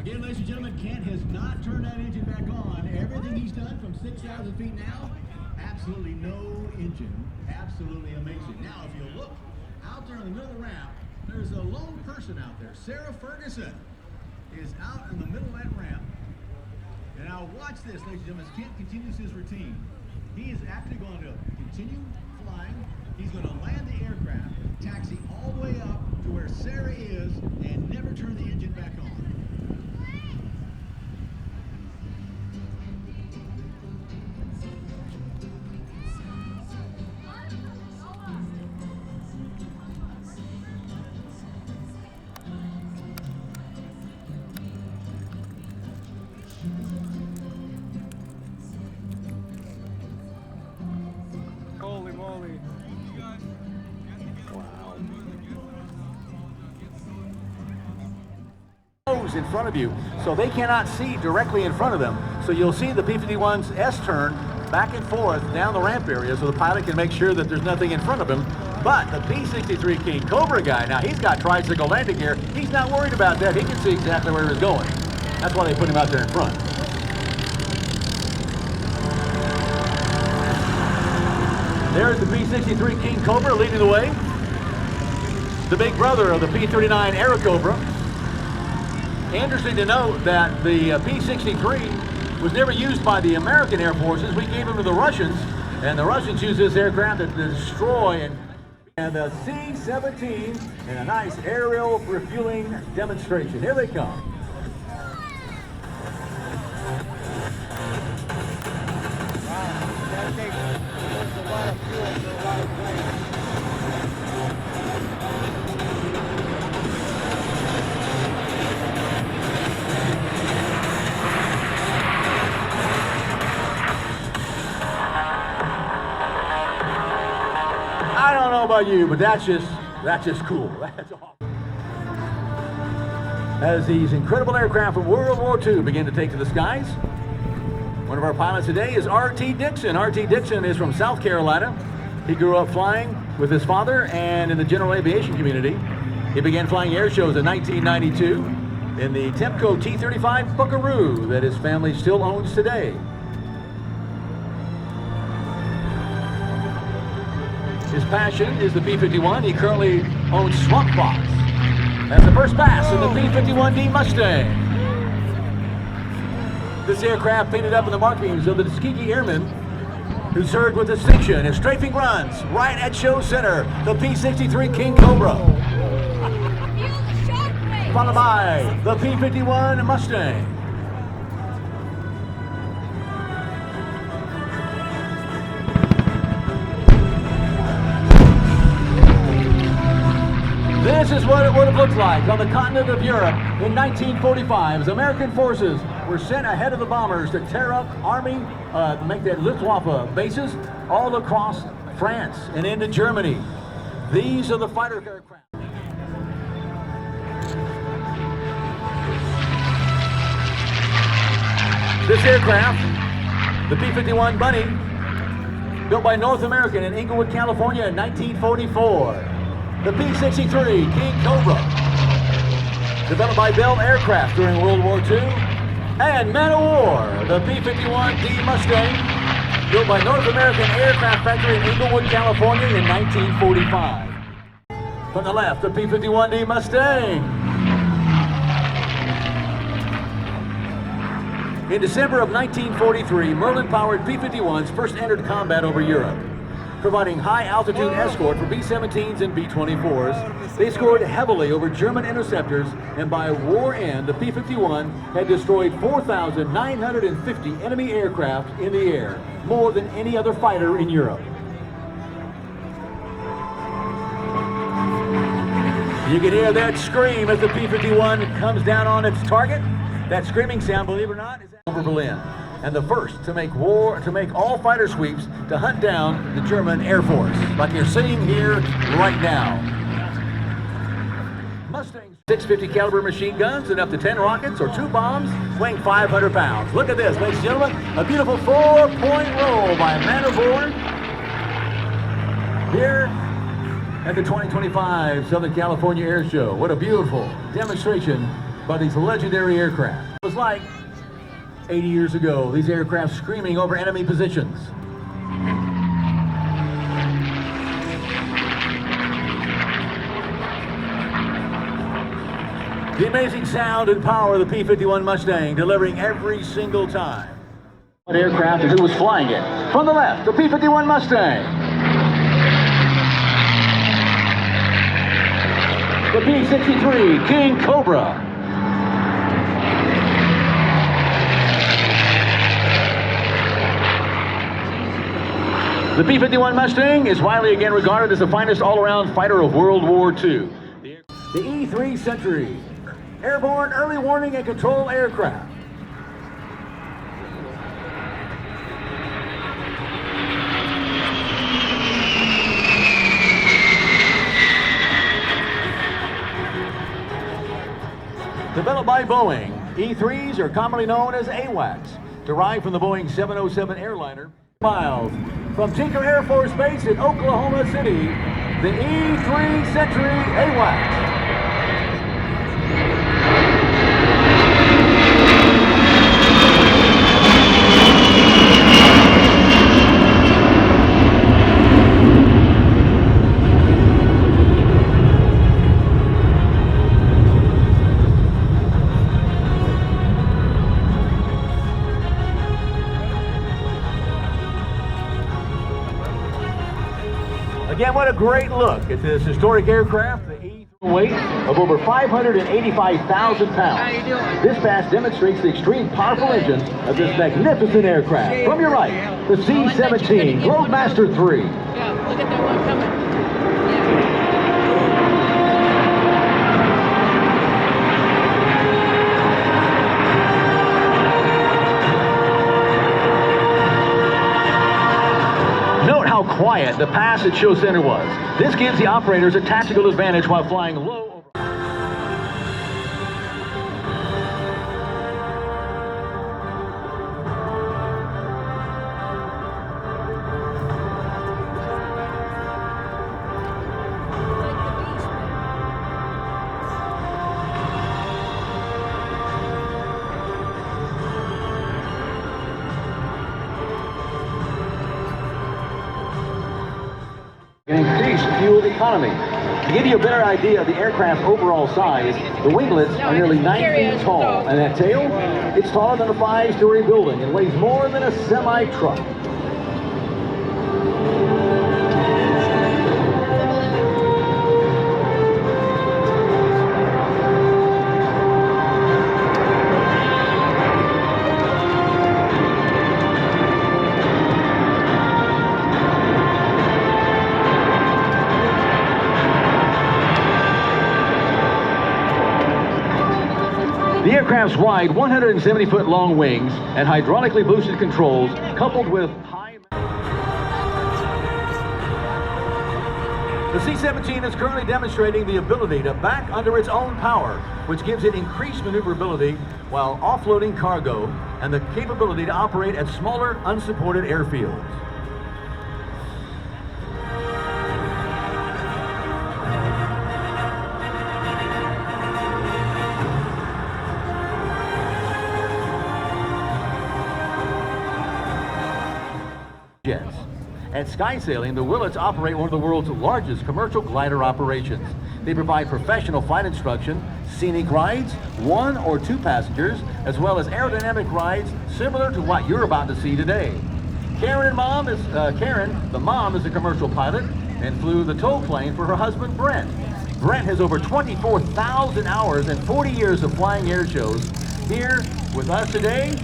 Again, ladies and gentlemen, Kent has not turned that engine back on. Everything he's done from 6,000 feet now, absolutely no engine. Absolutely amazing. Now, if you look out there in the middle of the ramp, there's a lone person out there. Sarah Ferguson is out in the middle of that ramp. And now watch this, ladies and gentlemen, as Kent continues his routine. He is actually going to continue flying. He's going to land the aircraft, taxi all the way up to where Sarah is, and never turn the engine back on. Holy moly. In front of you, so they cannot see directly in front of them. So you'll see the P-51's S-turn back and forth down the ramp area so the pilot can make sure that there's nothing in front of him. But the P-63 Kingcobra guy, now he's got tricycle landing gear. He's not worried about that. He can see exactly where he's going. That's why they put him out there in front. There's the P-63 Kingcobra leading the way. The big brother of the P-39 Aircobra. Interesting to note that the P-63 was never used by the American Air Forces. We gave them to the Russians, and the Russians used this aircraft to destroy and the C-17 in a nice aerial refueling demonstration. Here they come. That takes a lot of fuel for a lot of planes. I don't know about you, but that's just cool. That's awesome. As these incredible aircraft from World War II begin to take to the skies, one of our pilots today is R.T. Dixon. R.T. Dixon is from South Carolina. He grew up flying with his father and in the general aviation community. He began flying air shows in 1992 in the Temco T-35 Buckaroo that his family still owns today. His passion is the P-51. He currently owns Swamp Fox. That's the first pass in the P-51D Mustang. This aircraft painted up in the markings of the Tuskegee Airmen who served with distinction in strafing runs right at show center, the P-63 Kingcobra. Followed by the P-51 Mustang. This is what it would have looked like on the continent of Europe in 1945 as American forces were sent ahead of the bombers to tear up Army, make that Luftwaffe bases all across France and into Germany. These are the fighter aircraft. This aircraft, the P-51 Bunny, built by North American in Inglewood, California in 1944. The P-63 Kingcobra, developed by Bell Aircraft during World War II. And Man-O-War, the P-51D Mustang, built by North American Aircraft Factory in Inglewood, California in 1945. From the left, the P-51D Mustang. In December of 1943, Merlin-powered P-51s first entered combat over Europe, providing high-altitude escort for B-17s and B-24s. They scored heavily over German interceptors, and by war end, the P-51 had destroyed 4,950 enemy aircraft in the air, more than any other fighter in Europe. You can hear that scream as the P-51 comes down on its target. That screaming sound, believe it or not, is over Berlin, and the first to make all fighter sweeps to hunt down the German Air Force, like you're seeing here right now. Mustangs, 650 caliber machine guns and up to 10 rockets or 2 bombs, weighing 500 pounds. Look at this, ladies and gentlemen, a beautiful 4-point roll by Man-O-War here at the 2025 Southern California Air Show. What a beautiful demonstration by these legendary aircraft. It was like 80 years ago, these aircraft screaming over enemy positions. The amazing sound and power of the P-51 Mustang, delivering every single time. What aircraft and who was flying it? From the left, the P-51 Mustang. The P-63 Kingcobra. The P-51 Mustang is widely again regarded as the finest all-around fighter of World War II. The E-3 Sentry, airborne early warning and control aircraft. Developed by Boeing, E-3s are commonly known as AWACS, derived from the Boeing 707 airliner. Miles from Tinker Air Force Base in Oklahoma City, the E-3 Sentry AWACS. Again, what a great look at this historic aircraft, the E-3 weight of over 585,000 pounds. This pass demonstrates the extreme powerful engine of this magnificent aircraft. From your right, the C-17 Globemaster III. Yeah, look at that one coming. Quiet the pass at show center was. This gives the operators a tactical advantage while flying low over. And increase fuel economy. To give you a better idea of the aircraft's overall size, the winglets are nearly 9 feet tall, and that tail, it's taller than a 5-story building and weighs more than a semi-truck. The aircraft's wide 170-foot long wings and hydraulically boosted controls, coupled with high... The C-17 is currently demonstrating the ability to back under its own power, which gives it increased maneuverability while offloading cargo and the capability to operate at smaller, unsupported airfields. Jets. At Skysailing, the Willets operate one of the world's largest commercial glider operations. They provide professional flight instruction, scenic rides, 1 or 2 passengers, as well as aerodynamic rides similar to what you're about to see today. Karen, the mom, is a commercial pilot and flew the tow plane for her husband, Brent. Brent has over 24,000 hours and 40 years of flying air shows. Here with us today,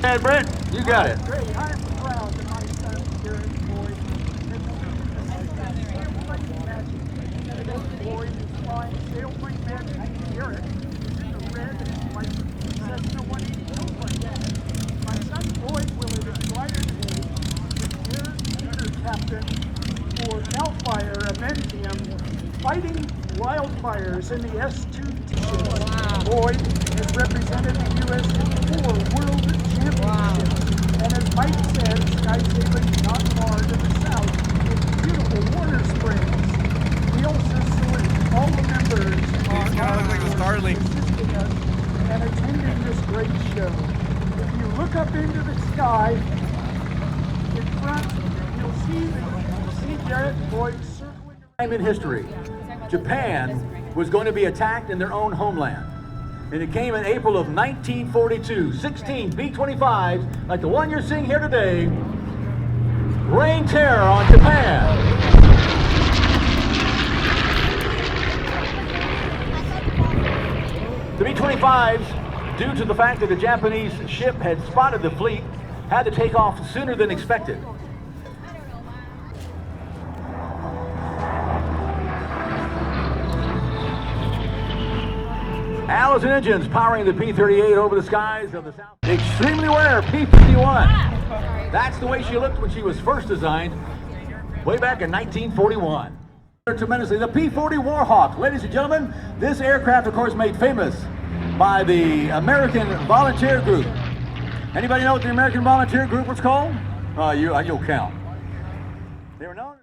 and Brent, you got it. Great. I'm proud that my son, Garrett Boyd, Boyd is flying sailplane magic. Garrett is in the red and white Cessna 180 plane. My son Boyd will have inspired me with Air Leader Captain for Cal Fire, Amendium, fighting wildfires in the S-2 Wow. Boyd has represented the U.S. in 4 world championships. And as Mike said, skysailing is not far to the south. up into the sky. In front, you'll see Garrett and Boyd circling Time in history, Japan was going to be attacked in their own homeland. And it came in April of 1942. 16 B-25s, like the one you're seeing here today, rained terror on Japan. The B-25s, due to the fact that the Japanese ship had spotted the fleet, had to take off sooner than expected. Allison engines powering the P-38 over the skies of the South. Extremely rare P-51. That's the way she looked when she was first designed, way back in 1941. Tremendously, the P-40 Warhawk. Ladies and gentlemen, this aircraft, of course, made famous by the American Volunteer Group. Anybody know what the American Volunteer Group was called? You'll count. They were known